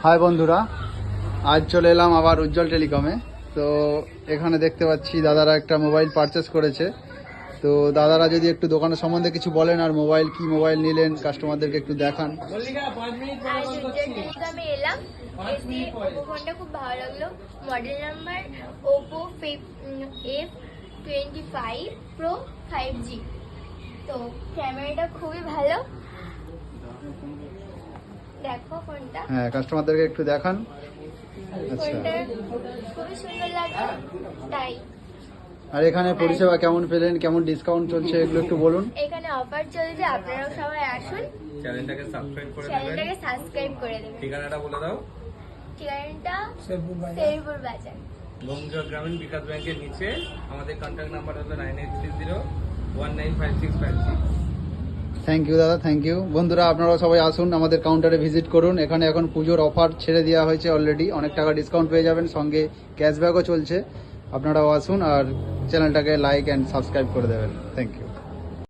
High বন্ধুরা, আজ চলে এলাম আবার উজ্জ্বল টেলিকমে। তো এখানে দেখতে পাচ্ছি দাদারা একটা মোবাইল পারচেস করেছে। তো দাদারা যদি একটু দোকানের সম্বন্ধে কিছু বলেন, আর মোবাইল কি মোবাইল নিলেন কাস্টমারদেরকে একটু দেখান। আজ উজ্জ্বল টেলিকমে এলাম, এসে ওপো ফোনটা খুব ভালো লাগলো। Model number Oppo F25 Pro 5G। তো ক্যামেরাটা খুবই ভালো, দেখো ফোনটা। হ্যাঁ, কাস্টমারদেরকে একটু দেখান। আচ্ছা, ফোনটা খুবই সুন্দর লাগলো তাই। আর এখানে পরিষেবা কেমন পেলেন, কেমন ডিসকাউন্ট চলছে এগুলো একটু বলুন। এখানে অফার চলছে, আপনারাও সবাই আসুন, চ্যানেলটাকে সাবস্ক্রাইব করে দেবেন। ঠিকানাটা বলে দাও। ঠিকানাটা শেরপুর বাজার, বঙ্গীয় গ্রামীণ বিকাশ ব্যাংকের নিচে। আমাদের কন্ট্যাক্ট নাম্বার হলো 9830195656। থ্যাংক ইউ দাদা, থ্যাংক ইউ। বন্ধুরা, আপনারাও সবাই আসুন, আমাদের কাউন্টারে ভিজিট করুন। এখানে এখন পুজোর অফার ছেড়ে দেওয়া হয়েছে অলরেডি, অনেক টাকা ডিসকাউন্ট পেয়ে যাবেন, সঙ্গে ক্যাশব্যাকও চলছে। আপনারাও আসুন আর চ্যানেলটাকে লাইক অ্যান্ড সাবস্ক্রাইব করে দেবেন। Thank you.